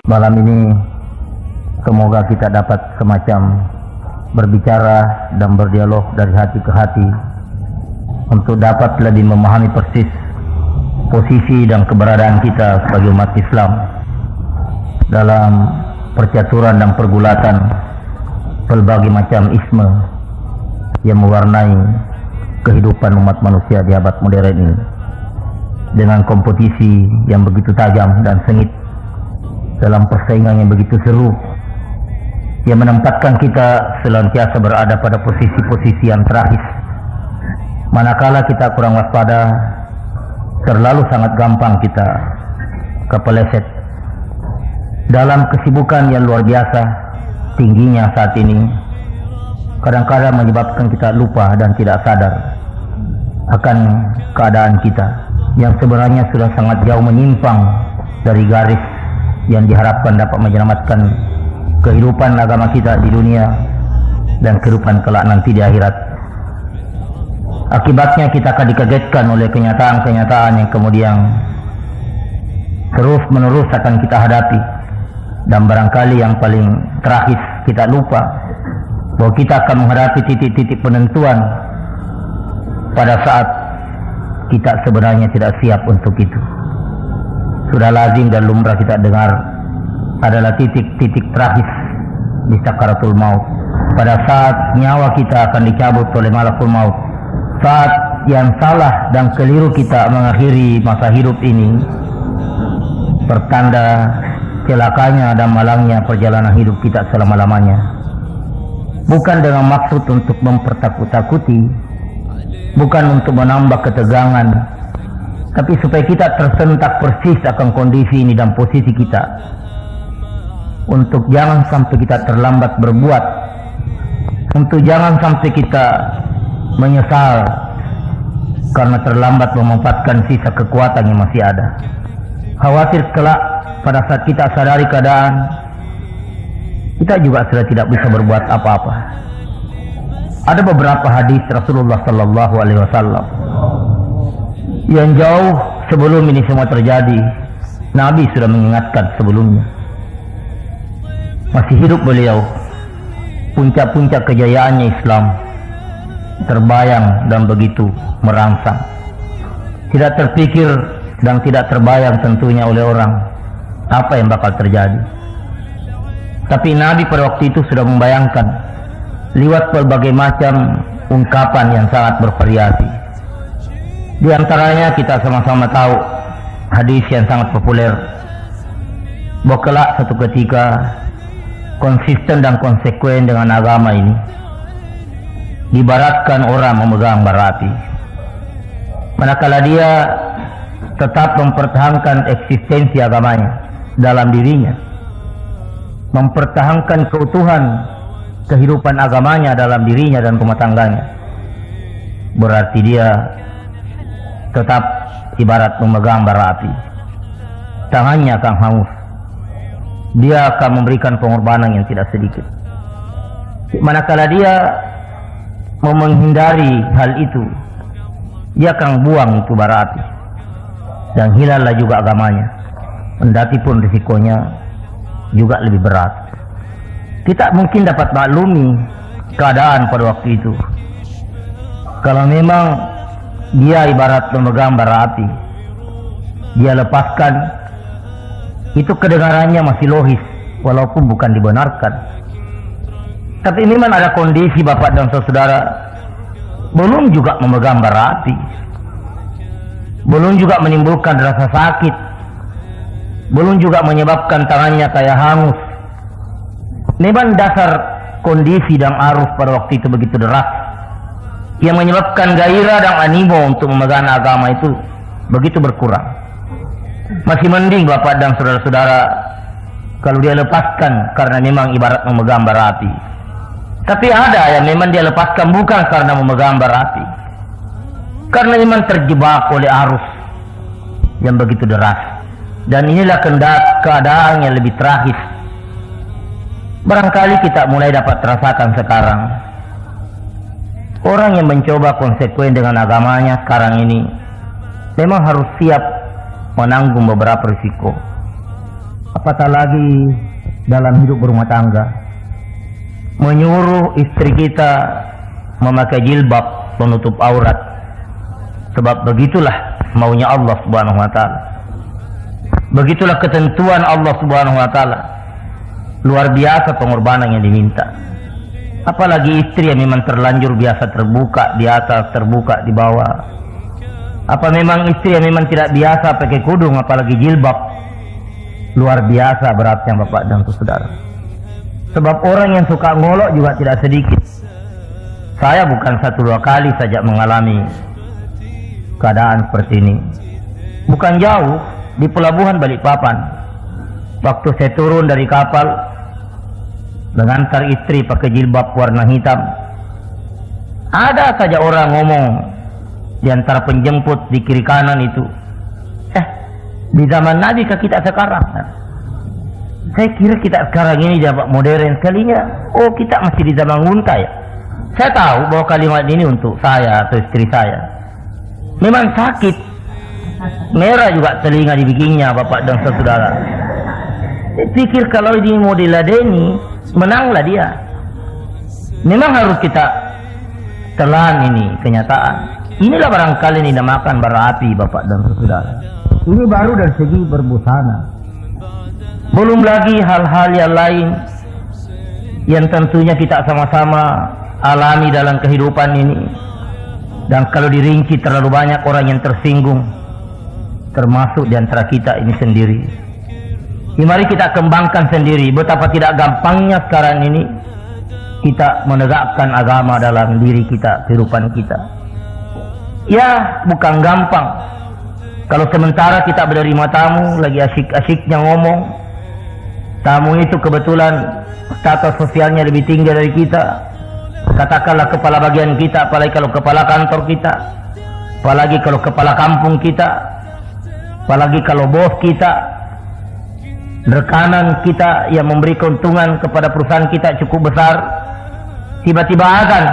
Malam ini semoga kita dapat semacam berbicara dan berdialog dari hati ke hati untuk dapat lebih memahami persis posisi dan keberadaan kita sebagai umat Islam dalam percaturan dan pergulatan berbagai macam isme yang mewarnai kehidupan umat manusia di abad modern ini, dengan kompetisi yang begitu tajam dan sengit, dalam persaingan yang begitu seru yang menempatkan kita senantiasa berada pada posisi-posisi yang terakhir. Manakala kita kurang waspada, terlalu sangat gampang kita kepeleset dalam kesibukan yang luar biasa tingginya saat ini. Kadang-kadang menyebabkan kita lupa dan tidak sadar akan keadaan kita yang sebenarnya sudah sangat jauh menyimpang dari garis yang diharapkan dapat menyelamatkan kehidupan agama kita di dunia dan kehidupan kelak nanti di akhirat. Akibatnya kita akan dikagetkan oleh kenyataan-kenyataan yang kemudian terus-menerus akan kita hadapi, dan barangkali yang paling terakhir kita lupa bahwa kita akan menghadapi titik-titik penentuan pada saat kita sebenarnya tidak siap untuk itu. Sudah lazim dan lumrah kita dengar adalah titik-titik terakhir di sakaratul maut, pada saat nyawa kita akan dicabut oleh malakul maut, saat yang salah dan keliru kita mengakhiri masa hidup ini, pertanda celakanya dan malangnya perjalanan hidup kita selama-lamanya. Bukan dengan maksud untuk mempertakut-takuti, bukan untuk menambah ketegangan, tapi supaya kita tersentak persis akan kondisi ini dan posisi kita, untuk jangan sampai kita terlambat berbuat, untuk jangan sampai kita menyesal karena terlambat memanfaatkan sisa kekuatan yang masih ada. Khawatir kelak pada saat kita sadari keadaan, kita juga sudah tidak bisa berbuat apa-apa. Ada beberapa hadis Rasulullah Sallallahu Alaihi Wasallam yang jauh sebelum ini semua terjadi, Nabi sudah mengingatkan sebelumnya. Masih hidup beliau, puncak-puncak kejayaannya Islam terbayang dan begitu merangsang. Tidak terpikir dan tidak terbayang tentunya oleh orang apa yang bakal terjadi. Tapi Nabi pada waktu itu sudah membayangkan lewat berbagai macam ungkapan yang sangat bervariasi. Di antaranya kita sama-sama tahu hadis yang sangat populer bahwa kelak satu ketika konsisten dan konsekuen dengan agama ini diibaratkan orang memegang bara api. Manakala dia tetap mempertahankan eksistensi agamanya dalam dirinya, mempertahankan keutuhan kehidupan agamanya dalam dirinya dan rumah tangganya, berarti dia tetap ibarat memegang bara api. Tangannya akan hangus, dia akan memberikan pengorbanan yang tidak sedikit. Manakala dia mau menghindari hal itu, dia akan buang itu bara api dan hilallah juga agamanya, kendati pun risikonya juga lebih berat. Kita mungkin dapat maklumi keadaan pada waktu itu. Kalau memang dia ibarat memegang bara api, dia lepaskan, itu kedengarannya masih logis walaupun bukan dibenarkan. Tapi memang ada kondisi bapak dan saudara belum juga memegang bara api, belum juga menimbulkan rasa sakit, belum juga menyebabkan tangannya kayak hangus. Memang dasar kondisi dan arus pada waktu itu begitu deras yang menyebabkan gairah dan animo untuk memegang agama itu begitu berkurang. Masih mending bapak dan saudara-saudara kalau dia lepaskan karena memang ibarat memegang bara api. Tapi ada yang memang dia lepaskan bukan karena memegang bara api, karena memang terjebak oleh arus yang begitu deras. Dan inilah keadaan yang lebih terakhir. Barangkali kita mulai dapat rasakan sekarang. Orang yang mencoba konsekuen dengan agamanya sekarang ini memang harus siap menanggung beberapa risiko. apatah lagi dalam hidup berumah tangga. Menyuruh istri kita memakai jilbab penutup aurat, sebab begitulah maunya Allah Subhanahu wa taala. Begitulah ketentuan Allah Subhanahu wa taala. Luar biasa pengorbanan yang diminta. Apalagi istri yang memang terlanjur biasa terbuka di atas, terbuka di bawah. Apa memang istri yang memang tidak biasa pakai kudung, apalagi jilbab? Luar biasa beratnya Bapak dan Saudara. Sebab orang yang suka ngolok juga tidak sedikit. Saya bukan 1-2 kali saja mengalami keadaan seperti ini. Bukan jauh, di pelabuhan Balikpapan. Waktu saya turun dari kapal, mengantar istri pakai jilbab warna hitam, ada saja orang ngomong di antara penjemput di kiri kanan itu, di zaman Nabi ke kita sekarang? Saya kira kita sekarang ini zaman modern sekalinya. Oh, kita masih di zaman unta ya. Saya tahu bahwa kalimat ini untuk saya atau istri saya. Memang sakit, merah juga telinga dibikinnya Bapak dan Saudara. Pikir kalau ini mau diladeni, menanglah dia. Memang harus kita telan ini kenyataan. Inilah barangkali ini dinamakan bara api Bapak dan Saudara. Ini baru dari segi berbusana. Belum lagi hal-hal yang lain yang tentunya kita sama-sama alami dalam kehidupan ini. Dan kalau dirinci terlalu banyak orang yang tersinggung, termasuk di antara kita ini sendiri. Mari kita kembangkan sendiri betapa tidak gampangnya sekarang ini kita menegakkan agama dalam diri kita, kehidupan kita. Ya, bukan gampang. Kalau sementara kita menerima tamu, lagi asyik-asyiknya ngomong, tamu itu kebetulan status sosialnya lebih tinggi dari kita, katakanlah kepala bagian kita, apalagi kalau kepala kantor kita, apalagi kalau kepala kampung kita, apalagi kalau bos kita, rekanan kita yang memberi keuntungan kepada perusahaan kita cukup besar, tiba-tiba azan.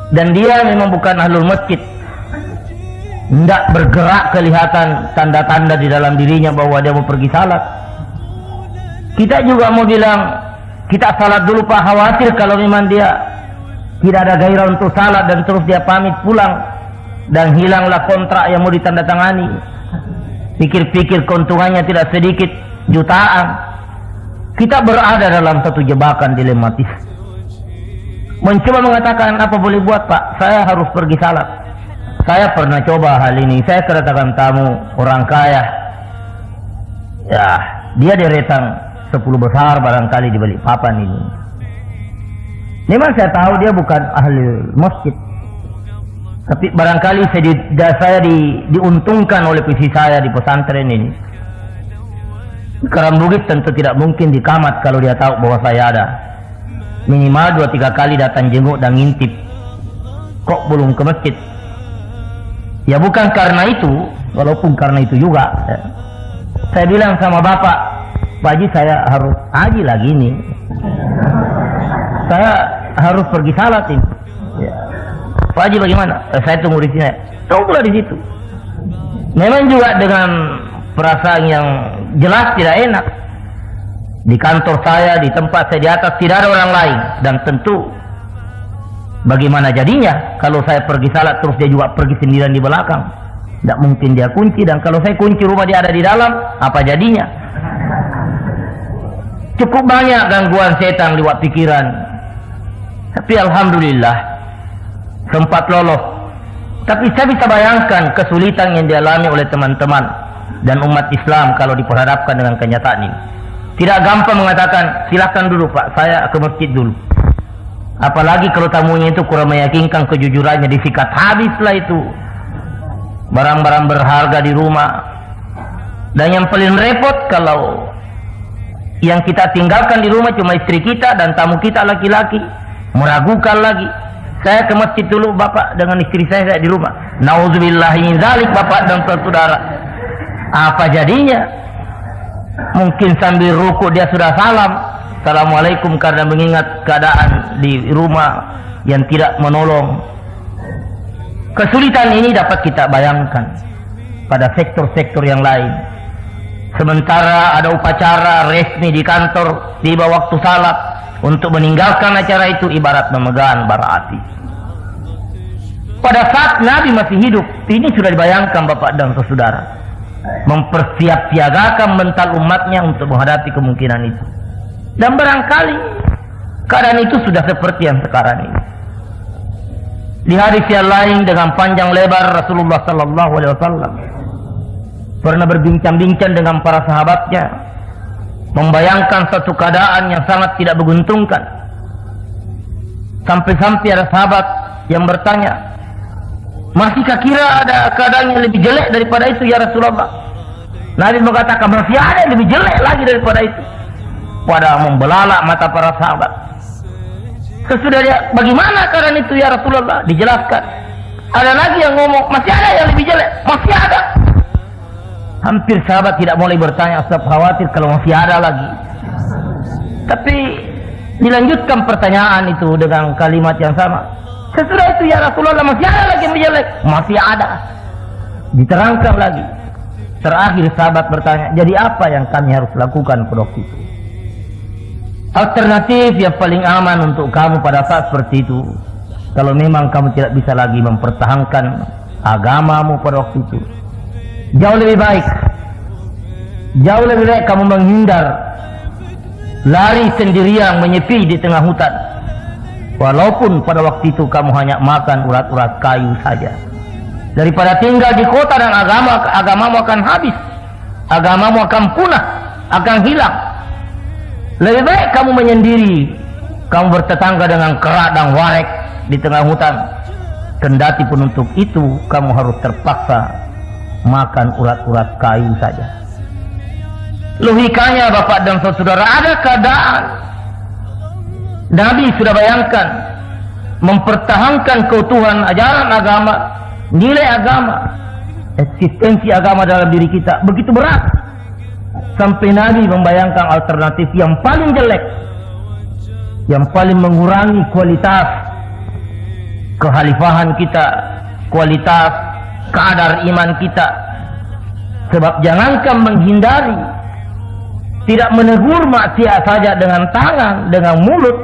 Dan dia memang bukan ahlul masjid, tidak bergerak, kelihatan tanda-tanda di dalam dirinya bahwa dia mau pergi salat. Kita juga mau bilang kita salat dulu Pak, khawatir kalau memang dia tidak ada gairah untuk salat dan terus dia pamit pulang dan hilanglah kontrak yang mau ditandatangani. Pikir-pikir keuntungannya tidak sedikit, jutaan. Kita berada dalam satu jebakan dilematis. Mencoba mengatakan, apa boleh buat Pak, saya harus pergi salat. Saya pernah coba hal ini. Saya kedatangan tamu orang kaya, ya dia deretan 10 besar barangkali di Balikpapan ini. Memang saya tahu dia bukan ahli masjid, tapi barangkali saya diuntungkan oleh visi saya di pesantren ini. Kerang Bukit tentu tidak mungkin dikamat kalau dia tahu bahwa saya ada. Minimal 2-3 kali datang jenguk dan ngintip, kok belum ke masjid. Ya bukan karena itu, walaupun karena itu juga ya. Saya bilang sama bapak, Pak Haji saya harus haji lagi nih, saya harus pergi salat ini ya. Pak Haji bagaimana? Saya tunggu di sini. Tunggulah di situ. Memang juga dengan perasaan yang jelas tidak enak. Di kantor saya, di tempat saya di atas tidak ada orang lain, dan tentu bagaimana jadinya kalau saya pergi salat terus dia juga pergi sendirian di belakang? Tidak mungkin dia kunci, dan kalau saya kunci rumah dia ada di dalam, apa jadinya? Cukup banyak gangguan setan lewat pikiran. Tapi alhamdulillah sempat lolos. Tapi saya bisa bayangkan kesulitan yang dialami oleh teman-teman dan umat Islam kalau diperhadapkan dengan kenyataan ini. Tidak gampang mengatakan, silakan dulu Pak, saya ke masjid dulu. Apalagi kalau tamunya itu kurang meyakinkan kejujurannya, disikat habislah itu barang-barang berharga di rumah. Dan yang paling repot kalau yang kita tinggalkan di rumah cuma istri kita dan tamu kita laki-laki, meragukan lagi. Saya ke masjid dulu Bapak dengan istri saya di rumah. Nauzubillahi min dzalik Bapak dan saudara. Apa jadinya? Mungkin sambil ruku dia sudah salam, assalamualaikum, karena mengingat keadaan di rumah yang tidak menolong. Kesulitan ini dapat kita bayangkan pada sektor-sektor yang lain. Sementara ada upacara resmi di kantor, tiba waktu salat untuk meninggalkan acara itu ibarat memegang bara api. Pada saat Nabi masih hidup, ini sudah dibayangkan Bapak dan Saudara, mempersiapsiagakan mental umatnya untuk menghadapi kemungkinan itu. Dan barangkali keadaan itu sudah seperti yang sekarang ini. Di hadis yang lain dengan panjang lebar Rasulullah sallallahu alaihi wasallam pernah berbincang-bincang dengan para sahabatnya, membayangkan satu keadaan yang sangat tidak menguntungkan. Sampai-sampai ada sahabat yang bertanya, masihkah kira ada keadaan yang lebih jelek daripada itu ya Rasulullah? Nabi mengatakan masih ada yang lebih jelek lagi daripada itu. Pada membelalak mata para sahabat. Sesudah dia, bagaimana keadaan itu ya Rasulullah? Dijelaskan. Ada lagi yang ngomong, masih ada yang lebih jelek, masih ada. Hampir sahabat tidak mulai bertanya, sebab khawatir kalau masih ada lagi. Tapi dilanjutkan pertanyaan itu dengan kalimat yang sama. Sesudah itu ya Rasulullah, masih ada lagi yang jelek, masih ada. Diterangkan lagi. Terakhir sahabat bertanya, jadi apa yang kami harus lakukan pada waktu itu? Alternatif yang paling aman untuk kamu pada saat seperti itu, kalau memang kamu tidak bisa lagi mempertahankan agamamu pada waktu itu, jauh lebih baik kamu menghindar, lari sendirian menyepi di tengah hutan, walaupun pada waktu itu kamu hanya makan urat-urat kayu saja, daripada tinggal di kota dan agamamu akan habis, agamamu akan punah, akan hilang. Lebih baik kamu menyendiri, kamu bertetangga dengan kera dan warek di tengah hutan, kendati pun untuk itu kamu harus terpaksa makan urat-urat kayu saja. Logikanya Bapak dan Saudara, ada keadaan Nabi sudah bayangkan mempertahankan keutuhan ajaran agama, nilai agama, eksistensi agama dalam diri kita begitu berat, sampai Nabi membayangkan alternatif yang paling jelek, yang paling mengurangi kualitas kekhalifahan kita, kualitas kadar iman kita. Sebab jangankan menghindari, tidak menegur maksiat saja dengan tangan, dengan mulut,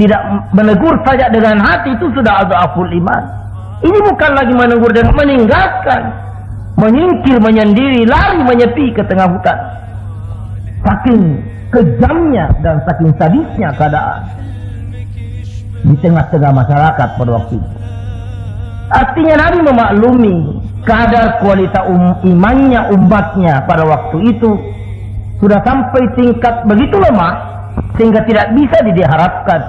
tidak menegur saja dengan hati, itu sudah adhaful iman. Ini bukan lagi menegur dengan meninggalkan, menyingkir, menyendiri, lari, menyepi ke tengah hutan. Saking kejamnya dan saking sadisnya keadaan di tengah-tengah masyarakat pada waktu itu. Artinya Nabi memaklumi kadar kualitas imannya umatnya pada waktu itu sudah sampai tingkat begitu lemah sehingga tidak bisa diharapkan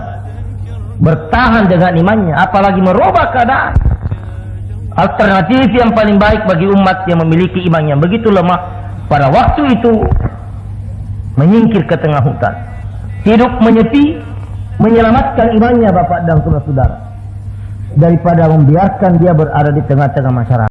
bertahan dengan imannya, apalagi merubah keadaan. Alternatif yang paling baik bagi umat yang memiliki iman yang begitu lemah pada waktu itu, menyingkir ke tengah hutan, hidup menyepi, menyelamatkan imannya Bapak dan Saudara, daripada membiarkan dia berada di tengah-tengah masyarakat.